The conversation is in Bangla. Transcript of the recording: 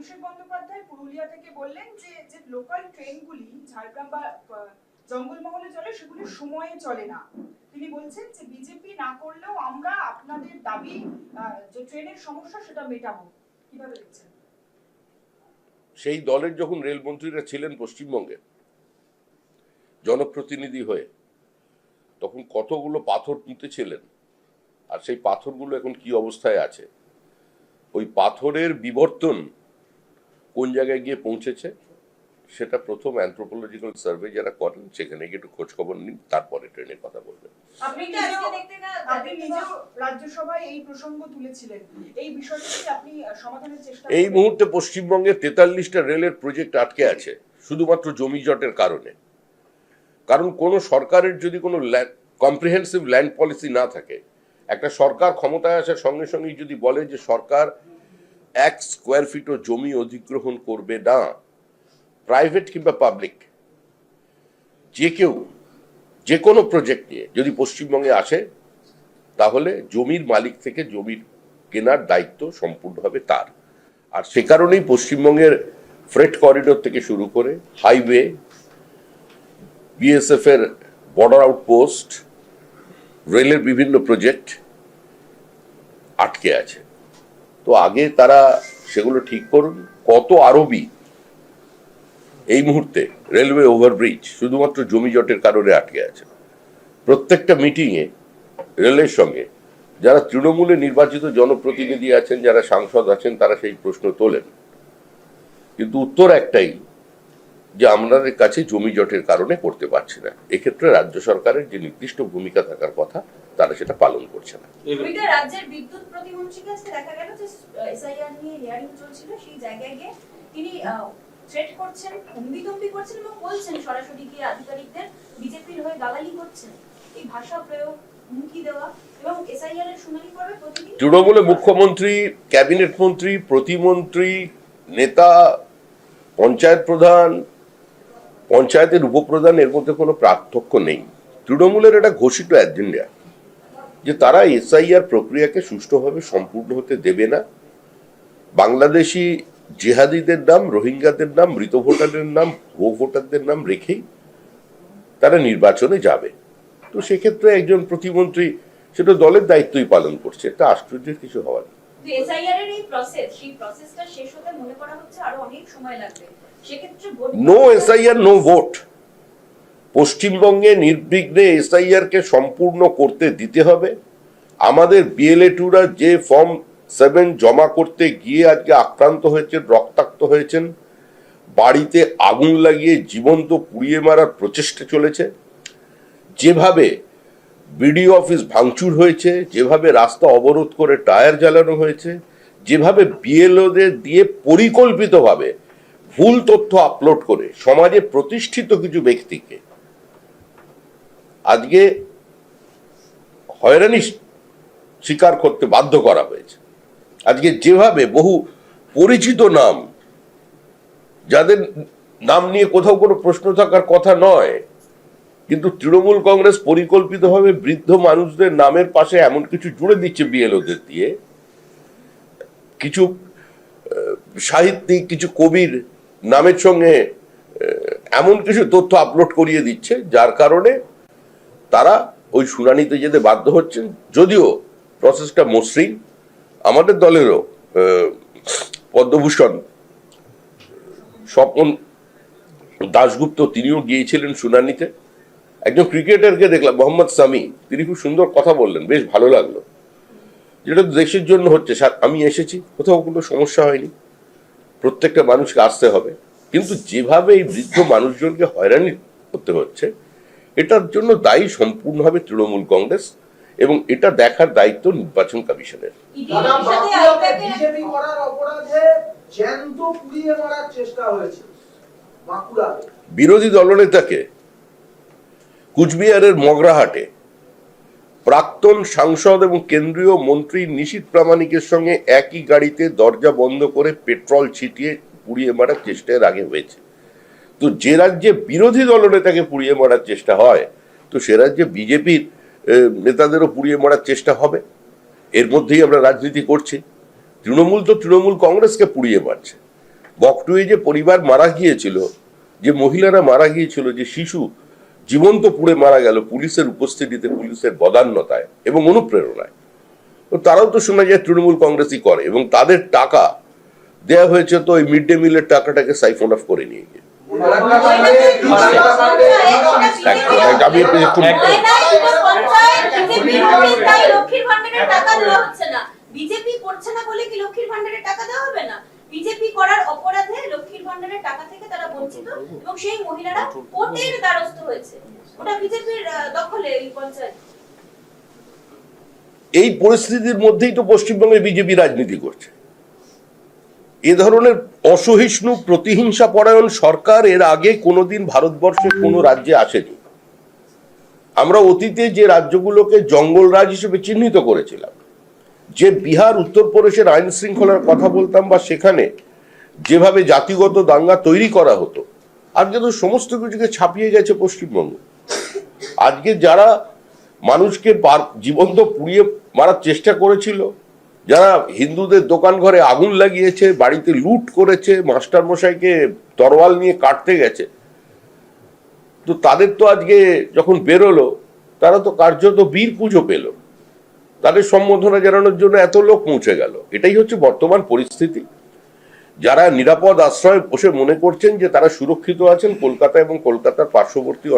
অভিষেক বন্দ্যোপাধ্যায় পুরুলিয়া থেকে বললেন যে যে লোকাল ট্রেনগুলি ঝাড়গ্রাম বা জঙ্গলমহলে চলে সেগুলি সময়ে চলে না। তিনি বলছেন যে বিজেপি না করলেও আমরা আপনাদের দাবি যে ট্রেনের সমস্যা সেটা মেটাবো। কিভাবে দেখছেন? সেই দলের যখন রেলমন্ত্রীরা ছিলেন পশ্চিমবঙ্গে জনপ্রতিনিধি হয়ে, তখন কতগুলো পাথর পুঁতেছিলেন, আর সেই পাথরগুলো এখন কি অবস্থায় আছে, ওই পাথরের বিবর্তন কোন জায়গায় গিয়ে পৌঁছেছে সেটা প্রথম অ্যানথ্রোপোলজিক্যাল সার্ভে যারা করেন সেখানে গিয়ে একটু খোঁজ খবর নিন, তারপরে ট্রেনের কথা বলবেন। আপনি নিজেও রাজ্যসভায় এই প্রসঙ্গ তুলেছিলেন, এই বিষয়টি আপনি সমাধানের চেষ্টা এই মুহূর্তে পশ্চিমবঙ্গে 43টা রেলের প্রজেক্ট আটকে আছে শুধুমাত্র জমি জটের কারণে। কারণ কোন সরকারের যদি কোনো কম্প্রিহেন্সিভ ল্যান্ড পলিসি না থাকে, একটা সরকার ক্ষমতায় আসার সঙ্গে সঙ্গেই যদি বলে যে সরকার 1 স্কোয়ার ফিটও জমি অধিগ্রহণ করবে না, প্রাইভেট কিংবা পাবলিক যে কেউ যে কোনো প্রজেক্ট নিয়ে যদি পশ্চিমবঙ্গে আসে, তাহলে জমির মালিক থেকে জমির কেনার দায়িত্ব সম্পূর্ণভাবে তার। আর সে কারণেই পশ্চিমবঙ্গের ফ্রেট করিডোর থেকে শুরু করে হাইওয়ে, বিএসএফ এর বর্ডার আউটপোস্ট, রেলের বিভিন্ন প্রজেক্ট আটকে আছে। তো আগে তারা সেগুলো ঠিক করুন। কত আরবি এই মুহূর্তে রেলওয়ে ওভারব্রিজ শুধুমাত্র জমি জটের কারণে আটকে আছে। প্রত্যেকটা মিটিংয়ে রেলের সঙ্গে যারা তৃণমূলে নির্বাচিত জনপ্রতিনিধি আছেন, যারা সাংসদ আছেন, তারা সেই প্রশ্ন তোলেন, কিন্তু উত্তর একটাই যে আমাদের কাছে জমি জটের কারণে করতে পারছে না। এক্ষেত্রে রাজ্য সরকারের যে নির্দিষ্ট ভূমিকা থাকার কথা তারা সেটা পালন করছে না। রাজ্যের বিদ্যুৎ প্রতিমন্ত্রীর কাছে দেখা গেল যে এসআইআর নিয়ে হিয়ারিং চলছিল, সেই জায়গায় গিয়ে তিনি থ্রেট করছেন, হুমকি করছেন এবং বলছেন সরাসরি গিয়ে আধিকারিকদের বিজেপির হয়ে দালালি করছেন। এই ভাষা প্রয়োগ, হুমকি দেওয়া এবং এসআইআর এর শুনানি করবে প্রতিদিন। তৃণমূলে মুখ্যমন্ত্রী, ক্যাবিনেট মন্ত্রী, প্রতিমন্ত্রী, নেতা, পঞ্চায়েত প্রধান, পঞ্চায়েতের উপপ্রধান, এর মধ্যে কোনো পার্থক্য নেই। তৃণমূলের একটা ঘোষিত এজেন্ডা যে তারা এসআইআর প্রক্রিয়াকে সুষ্ঠুভাবে সম্পূর্ণ হতে দেবে না। বাংলাদেশি জেহাদিদের নাম, রোহিঙ্গাদের নাম, মৃত ভোটারের নাম, ভুয়ো ভোটারদের নাম রেখেই তারা নির্বাচনে যাবে। তো সেক্ষেত্রে একজন প্রতিমন্ত্রী সেটা দলের দায়িত্বই পালন করছে, এটা আশ্চর্যের কিছু হওয়ার নেই। এসআইআর এর এই প্রসেস, সেই প্রসেসটা শেষ হতে মনে করা হচ্ছে আরো অনেক সময় লাগবে। সেক্ষেত্রে নো এসআইআর নো ভোট। পশ্চিমবঙ্গে নির্বিঘ্নে এসআইআর কে সম্পূর্ণ করতে দিতে হবে। আমাদের বিএলএ2রা যে ফর্ম 7 জমা করতে গিয়ে আজকে আক্রান্ত হয়েছেন, রক্তাক্ত হয়েছেন, বাড়িতে আগুন লাগিয়ে জীবন্ত পুড়িয়ে মারার প্রচেষ্টা চলেছে, যেভাবে বিডিও অফিস ভাঙচুর হয়েছে, যেভাবে রাস্তা অবরোধ করে টায়ার জ্বালানো হয়েছে, যেভাবে বিএলওদের দিয়ে পরিকল্পিতভাবে ভুল তথ্য আপলোড করে সমাজে প্রতিষ্ঠিত কিছু ব্যক্তিকে আজকে হয়রানি স্বীকার করতে বাধ্য করা হয়েছে। আজকে যেভাবে বহু পরিচিত নাম, যাদের নাম নিয়ে কোথাও কোনো প্রশ্ন থাকার কথা নয়, কিন্তু তৃণমূল কংগ্রেস পরিকল্পিতভাবে বৃদ্ধ মানুষদের নামের পাশে এমন কিছু জুড়ে দিচ্ছে বিএলওদের দিয়ে, কিছু সাহিত্যিক, কিছু কবির নামের সঙ্গে এমন কিছু তথ্য আপলোড করিয়ে দিচ্ছে, যার কারণে তারা ওই শুনানিতে যেতে বাধ্য হচ্ছেন। যদিও প্রসেসটা মসৃণ, আমাদের দলেরও পদ্মভূষণ স্বপন দাশগুপ্ত তিনিও গিয়েছিলেন শুনানিতে। একজন ক্রিকেটারকে দেখলাম, মোহাম্মদ সামি, তিনি খুব সুন্দর কথা বললেন, বেশ ভালো লাগলো। যেটা দেশের জন্য হচ্ছে, আমি এসেছি, কোথাও কোনো সমস্যা হয়নি, প্রত্যেকটা মানুষকে আসতে হবে, কিন্তু যেভাবে এই বৃদ্ধ মানুষজনকে হয়রানি করতে হচ্ছে, এটার জন্য দায়ী সম্পূর্ণভাবে তৃণমূল কংগ্রেস, এবং এটা দেখার দায়িত্ব নির্বাচন কমিশনের। বিরোধী দলনেতাকে কুচবিহারের মগরাহাটে প্রাক্তন সাংসদ এবং কেন্দ্রীয় মন্ত্রী নিশীথ প্রামাণিকের সঙ্গে একই গাড়িতে দরজা বন্ধ করে পেট্রোল ছিটিয়ে পুড়িয়ে মারার চেষ্টা এর আগে হয়েছে। তো যে রাজ্যে বিরোধী দলনেতাকে পুড়িয়ে মারার চেষ্টা হয়, তো সে রাজ্যে বিজেপির নেতাদেরও পুড়িয়ে মারার চেষ্টা হবে। এর মধ্যেই আমরা রাজনীতি করছি। তৃণমূল তো তৃণমূল কংগ্রেসকে পুড়িয়ে মারছে। বকটুয়ে যে পরিবার মারা গিয়েছিল, যে মহিলারা মারা গিয়েছিল, যে শিশু জীবন্ত পুড়ে মারা গেল পুলিশের উপস্থিতিতে, পুলিশের বদান্যতায় এবং অনুপ্রেরণায়, তো তারাও তো শোনা যায় তৃণমূল কংগ্রেসই করে, এবং তাদের টাকা দেয়া হয়েছে তো ওই মিড ডে মিলের টাকাটাকে সাইফন অফ করে নিয়ে গিয়ে। আমি একটু বিজেপি করছে না বলে কি লক্ষ্মীর ভান্ডারের টাকা দেওয়া হবে না? বিজেপি করার অপরাধে লক্ষ্মীর ভান্ডারের টাকা থেকে তারা বঞ্চিত এবং সেই মহিলারা কোর্টের দ্বারস্থ হয়েছে। ওটা বিজেপির দখলে এই পঞ্চায়েত। এই পরিস্থিতির মধ্যেই তো পশ্চিমবঙ্গে বিজেপি রাজনীতি করছে। এ ধরনের অসহিষ্ণু প্রতিহিংসা পরায়ণ সরকার এর আগে কোনোদিন ভারতবর্ষের কোনো রাজ্যে আসেনি। আমরা অতীতে যে রাজ্যগুলোকে জঙ্গলরাজ হিসেবে চিহ্নিত করেছিলাম, যে বিহার উত্তরপ্রদেশের আইন শৃঙ্খলার কথা বলতাম, বা সেখানে যেভাবে জাতিগত দাঙ্গা তৈরি করা হতো, আজকে তো সমস্ত কিছুকে ছাপিয়ে গেছে পশ্চিমবঙ্গ। আজকে যারা মানুষকে জীবন্ত পুড়িয়ে মারার চেষ্টা করেছিল, যারা হিন্দুদের দোকান ঘরে আগুন লাগিয়েছে, বাড়িতে লুট করেছে, মাস্টার মশাইকে তরোয়াল নিয়ে কাটতে গেছে, তো তাদের তো আজকে যখন বেরোলো, তারা তো কার্যত বীর পুজো পেল। তাদের সম্বোধনা জানানোর জন্য এত লোক পৌঁছে গেল। এটাই হচ্ছে বর্তমান পরিস্থিতি। যারা নিরাপদ আশ্রয়ে বসে মনে করছেন যে তারা সুরক্ষিত আছেন, কলকাতা এবং কলকাতার পার্শ্ববর্তী